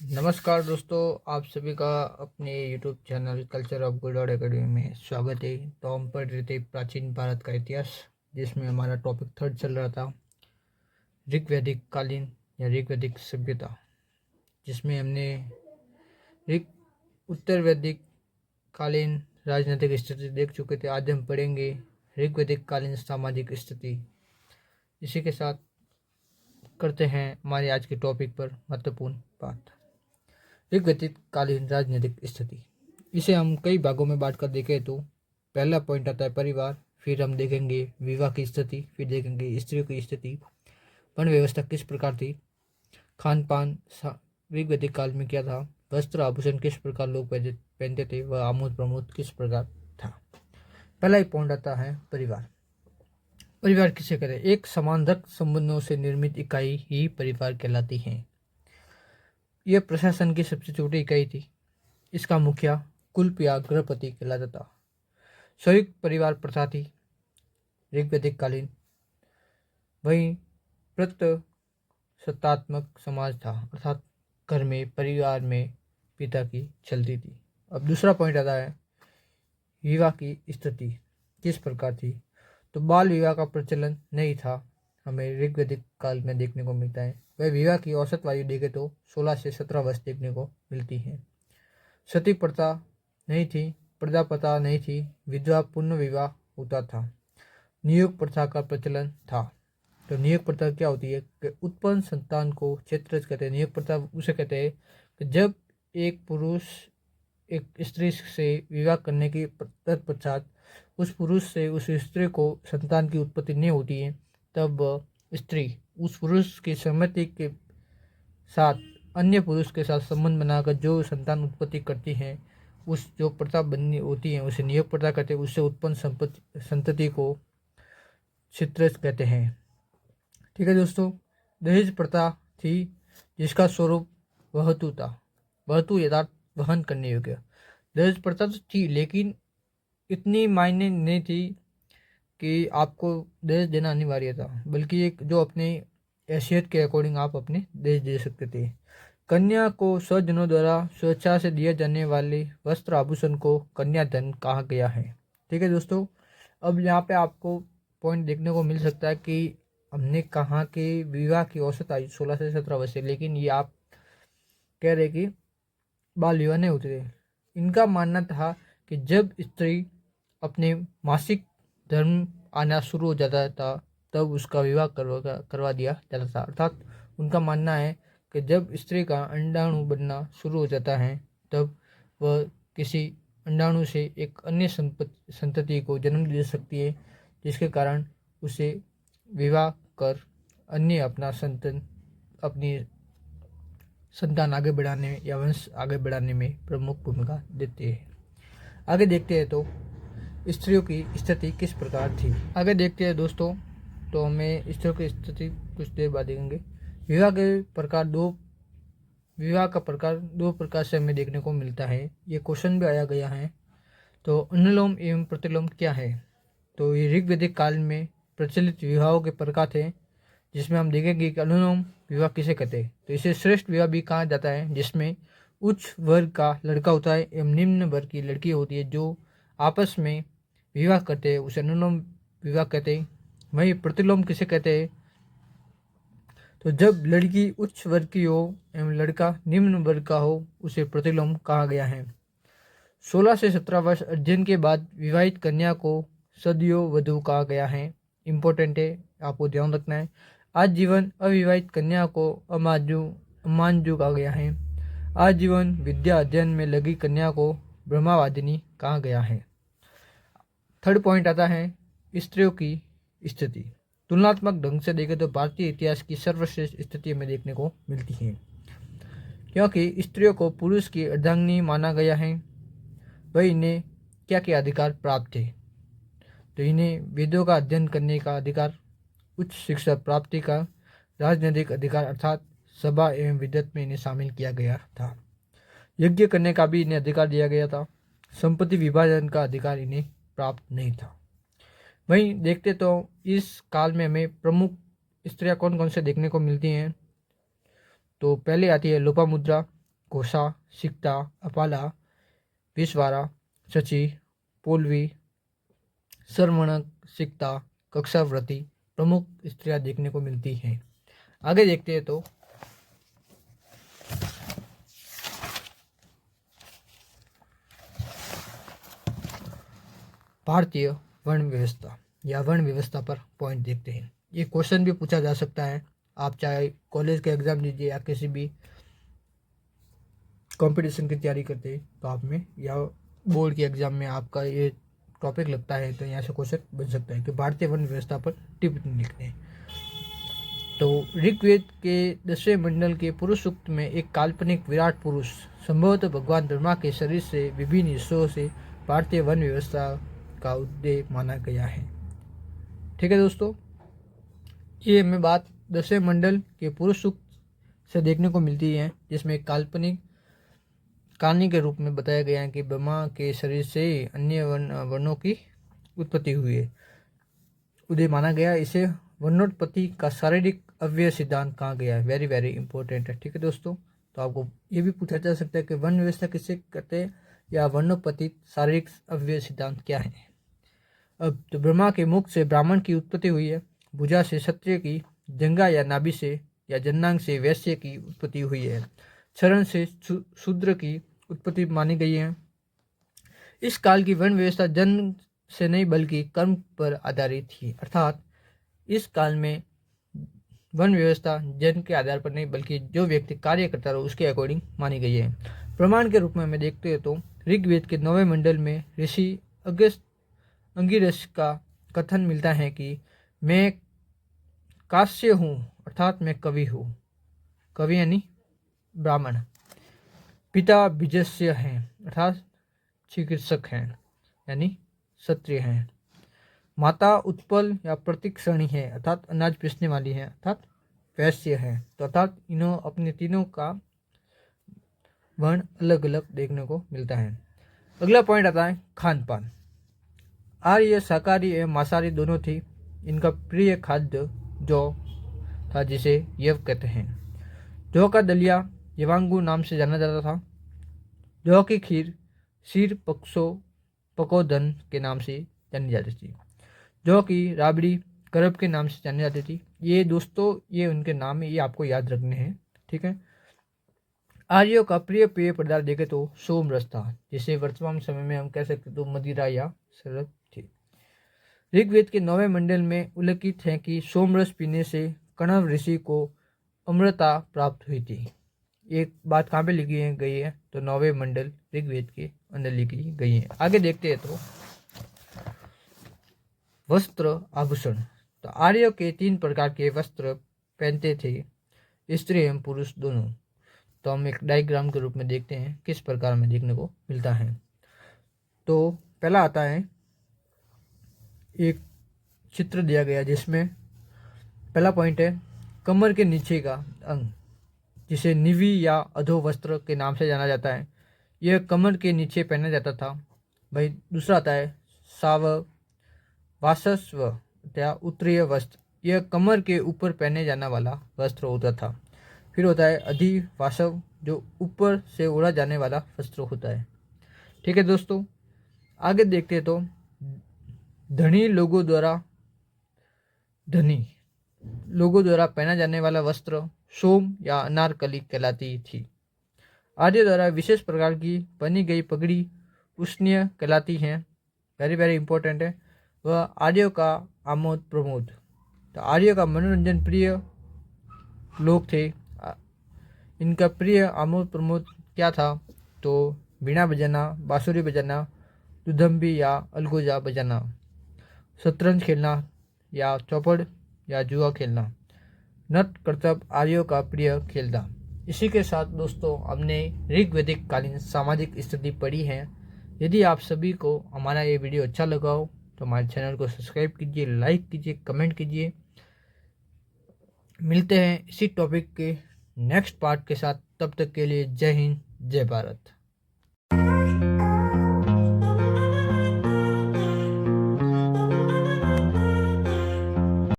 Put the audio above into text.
नमस्कार दोस्तों, आप सभी का अपने YouTube चैनल कल्चर ऑफ गुलडॉट एकेडमी में स्वागत है। तो हम पढ़ रहे थे प्राचीन भारत का इतिहास, जिसमें हमारा टॉपिक थर्ड चल रहा था ऋग्वैदिक कालीन या ऋग्वैदिक सभ्यता, जिसमें हमने ऋग उत्तर वैदिक कालीन राजनीतिक स्थिति देख चुके थे। आज हम पढ़ेंगे ऋग्वैदिक कालीन सामाजिक स्थिति। इसी के साथ करते हैं हमारे आज के टॉपिक पर महत्वपूर्ण बात। ऋग्वैदिक कालीन राजनीतिक स्थिति, इसे हम कई भागों में बांट कर देखें तो पहला पॉइंट आता है परिवार, फिर हम देखेंगे विवाह की स्थिति, फिर देखेंगे स्त्रियों की स्थिति, वर्ण व्यवस्था किस प्रकार थी, खान पान ऋग्वैदिक काल में क्या था, वस्त्र आभूषण किस प्रकार लोग पहनते थे, वह आमोद प्रमोद किस प्रकार था। पहला ही पॉइंट आता है परिवार। परिवार किसे कहते हैं? एक समानधर्म संबंधों से निर्मित इकाई ही परिवार कहलाती है। यह प्रशासन की सबसे छोटी इकाई थी। इसका मुखिया कुल या गृहपति कहलाता था। संयुक्त परिवार प्रथा थी ऋग्वैदिक कालीन। वहीं सत्तात्मक समाज था, अर्थात घर में परिवार में पिता की चलती थी। अब दूसरा पॉइंट आता है विवाह की स्थिति किस प्रकार थी। तो बाल विवाह का प्रचलन नहीं था, हमें ऋग्वैदिक काल में देखने को मिलता है। वह विवाह की औसत आयु देखें तो 16 से 17 वर्ष देखने को मिलती है। सती प्रथा नहीं थी, प्रजा प्रथा नहीं थी, विधवा पुनः विवाह होता था। नियोग प्रथा का प्रचलन था। तो नियोग प्रथा क्या होती है कि उत्पन्न संतान को क्षेत्रज कहते हैं। नियोग प्रथा उसे कहते हैं कि जब एक पुरुष एक स्त्री से विवाह करने की तत्पश्चात उस पुरुष से उस स्त्री को संतान की उत्पत्ति नहीं होती है, तब स्त्री उस पुरुष की सहमति के साथ अन्य पुरुष के साथ संबंध बनाकर जो संतान उत्पत्ति करती हैं, उस जो प्रथा बननी होती है उसे नियोग प्रथा कहते हैं। उससे उत्पन्न संतति को क्षित्रज कहते हैं। ठीक है दोस्तों, दहेज प्रथा थी जिसका स्वरूप वहतु था। वहतु यथार्थ वहन करने योग्य। दहेज प्रथा तो थी लेकिन इतनी मायने नहीं थी कि आपको दहेज देना अनिवार्य था, बल्कि एक जो अपने हैसियत के अकॉर्डिंग आप अपने दहेज दे सकते थे। कन्या को स्वजनों द्वारा स्वेच्छा से दिए जाने वाले वस्त्र आभूषण को कन्याधन कहा गया है। ठीक है दोस्तों, अब यहाँ पे आपको पॉइंट देखने को मिल सकता है कि हमने कहा कि विवाह की औसत आयु 16 से 17 वर्ष है, लेकिन ये आप कह रहे कि बाल विवाह नहीं होते थे। इनका मानना था कि जब स्त्री अपने मासिक धर्म आना शुरू हो जाता था तब उसका विवाह करवा दिया जाता था। अर्थात उनका मानना है कि जब स्त्री का अंडाणु बनना शुरू हो जाता है तब वह किसी अंडाणु से एक अन्य संतति को जन्म दे सकती है, जिसके कारण उसे विवाह कर अन्य अपनी संतान आगे बढ़ाने या वंश आगे बढ़ाने में प्रमुख भूमिका देते हैं। आगे देखते हैं तो स्त्रियों की स्थिति किस प्रकार थी। आगे देखते हैं दोस्तों, तो हमें स्त्रियों की स्थिति कुछ देर बाद देखेंगे। विवाह का प्रकार दो प्रकार से हमें देखने को मिलता है। ये क्वेश्चन भी आया गया है। तो अनुलोम एवं प्रतिलोम क्या है? तो ये ऋग्वैदिक काल में प्रचलित विवाहों के प्रकार थे, जिसमें हम देखेंगे कि अनुलोम विवाह किसे कहते हैं। तो इसे श्रेष्ठ विवाह भी कहा जाता है, जिसमें उच्च वर्ग का लड़का होता है एवं निम्न वर्ग की लड़की होती है जो आपस में विवाह करते हैं, उसे अनुलोम विवाह कहते हैं। वहीं प्रतिलोम किसे कहते हैं? तो जब लड़की उच्च वर्ग की हो एवं लड़का निम्न वर्ग का हो उसे प्रतिलोम कहा गया है। 16 से 17 वर्ष अध्ययन के बाद विवाहित कन्या को सदयो वधू कहा गया है। इम्पोर्टेंट है, आपको ध्यान रखना है। आजीवन अविवाहित कन्या को अमांजू कहा गया है। आजीवन विद्या अध्ययन में लगी कन्या को ब्रह्मावादिनी कहा गया है। थर्ड पॉइंट आता है स्त्रियों की स्थिति। तुलनात्मक ढंग से देखें तो भारतीय इतिहास की सर्वश्रेष्ठ स्थिति हमें देखने को मिलती है, क्योंकि स्त्रियों को पुरुष की अर्धांगिनी माना गया है। वह इन्हें क्या क्या अधिकार प्राप्त थे? तो इन्हें वेदों का अध्ययन करने का अधिकार, उच्च शिक्षा प्राप्ति का, राजनीतिक अधिकार अर्थात सभा एवं विद्वत में इन्हें शामिल किया गया था। यज्ञ करने का भी इन्हें अधिकार दिया गया था। संपत्ति विभाजन का अधिकार इन्हें प्राप्त नहीं था। वहीं देखते तो इस काल में हमें प्रमुख स्त्रियां कौन कौन से देखने को मिलती हैं। तो पहले आती है लोपामुद्रा, घोषा, सिक्ता, अपाला, विश्वारा, शची, पोलवी, सरवणक, सिक्ता, कक्षावृत्ति प्रमुख स्त्रियां देखने को मिलती हैं। आगे देखते हैं तो भारतीय वर्ण व्यवस्था या वर्ण व्यवस्था पर पॉइंट देखते हैं। ये क्वेश्चन भी पूछा जा सकता है, आप चाहे कॉलेज के एग्जाम दीजिए या किसी भी कंपटीशन की तैयारी करते हैं तो आप में या बोर्ड के एग्जाम में आपका ये टॉपिक लगता है तो यहाँ से क्वेश्चन बन सकता है कि भारतीय वर्ण व्यवस्था पर टिप्पणी लिखते हैं। तो ऋग्वेद के 10वें मंडल के पुरुष सूक्त में एक काल्पनिक विराट पुरुष संभवतः भगवान ब्रह्मा के शरीर से विभिन्न हिस्सों से भारतीय वन व्यवस्था का उद्देश्य माना गया है। ठीक है दोस्तों, ये हमें बात 10वें मंडल के पुरुष सूक्त से देखने को मिलती है, जिसमें एक काल्पनिक कहानी के रूप में बताया गया है कि ब्रह्मा के शरीर से अन्य वर्णों की उत्पत्ति हुई है, उदय माना गया। इसे वर्णोत्पत्ति का शारीरिक अव्यय सिद्धांत कहा गया है। वेरी वेरी इंपॉर्टेंट है। ठीक है दोस्तों, तो आपको ये भी पूछा जा सकता है कि वर्ण व्यवस्था किसे कहते हैं या वर्णोत्पत्ति शारीरिक अव्यय सिद्धांत क्या है। अब तो ब्रह्मा के मुख से ब्राह्मण की उत्पत्ति हुई है, भुजा से क्षत्रिय की, जंगा या नाभि से या जन्नांग से वैश्य की उत्पत्ति हुई है, चरण से शूद्र की उत्पत्ति मानी गई है। इस काल की वर्ण व्यवस्था जन्म से नहीं बल्कि कर्म पर आधारित थी, अर्थात इस काल में वर्ण व्यवस्था जन्म के आधार पर नहीं बल्कि जो व्यक्ति कार्य करता रहो उसके अकॉर्डिंग मानी गई है। प्रमाण के रूप में हमें देखते हैं तो ऋग्वेद के 9वें मंडल में ऋषि अंगिरस का कथन मिलता है कि मैं काश्य हूँ, अर्थात मैं कवि हूँ। कवि यानी ब्राह्मण। पिता बीजस्य हैं, अर्थात चिकित्सक हैं यानी क्षत्रिय हैं। माता उत्पल या प्रतिक्षणी है, अर्थात अनाज पीसने वाली है, अर्थात वैश्य है। तो अर्थात इन्हों अपने तीनों का वर्ण अलग अलग देखने को मिलता है। अगला पॉइंट आता है खान पान। आर्य शाकाहारी एवं मांसाहारी दोनों थी। इनका प्रिय खाद्य जौ था, जिसे यव कहते हैं। जौ का दलिया यवांगू नाम से जाना जाता था। जौ की खीर शीर पकोदन के नाम से जानी जाती थी। जौ की राबड़ी करब के नाम से जानी जाती थी। ये दोस्तों ये उनके नाम है, ये आपको याद रखने हैं। ठीक है। आर्यों का प्रिय पेय पदार्थ देखे तो सोम रस था, जिसे वर्तमान समय में हम कह सकते तो मदिरा या शरब थी। ऋग्वेद के 9वें मंडल में उल्लेखित है कि सोम रस पीने से कण्व ऋषि को अमृता प्राप्त हुई थी। एक बात कहाँ पे लिखी गई है तो 9वें मंडल ऋग्वेद के अंदर लिखी गई है। आगे देखते हैं तो वस्त्र आभूषण। तो आर्यों के 3 प्रकार के वस्त्र पहनते थे, स्त्री एवं पुरुष दोनों। तो हम एक डायग्राम के रूप में देखते हैं किस प्रकार में देखने को मिलता है। तो पहला आता है एक चित्र दिया गया जिसमें पहला पॉइंट है कमर के नीचे का अंग, जिसे निवी या अधो वस्त्र के नाम से जाना जाता है। यह कमर के नीचे पहना जाता था। भाई दूसरा आता है साव वासस्व या उत्तरीय वस्त्र। यह कमर के ऊपर पहने जाने वाला वस्त्र होता था। फिर होता है अधिवासव, जो ऊपर से ओढ़ा जाने वाला वस्त्र होता है। ठीक है दोस्तों, आगे देखते हैं तो धनी लोगों द्वारा पहना जाने वाला वस्त्र सोम या अनारकली कहलाती थी। आर्य द्वारा विशेष प्रकार की बनी गई पगड़ी उष्णीय कहलाती है। वेरी वेरी इंपॉर्टेंट है। वह आर्यों का आमोद प्रमोद। तो आर्यों का मनोरंजन प्रिय लोग थे। इनका प्रिय आमोद प्रमोद क्या था तो वीणा बजाना, बांसुरी बजाना, दुधम्बी या अलगोजा बजाना, शतरंज खेलना या चौपड़ या जुआ खेलना। नट करतब आर्यों का प्रिय खेल था। इसी के साथ दोस्तों हमने ऋग्वैदिक कालीन सामाजिक स्थिति पढ़ी है। यदि आप सभी को हमारा ये वीडियो अच्छा लगा हो तो हमारे चैनल को सब्सक्राइब कीजिए, लाइक कीजिए, कमेंट कीजिए। मिलते हैं इसी टॉपिक के नेक्स्ट पार्ट के साथ। तब तक के लिए जय हिंद, जय भारत।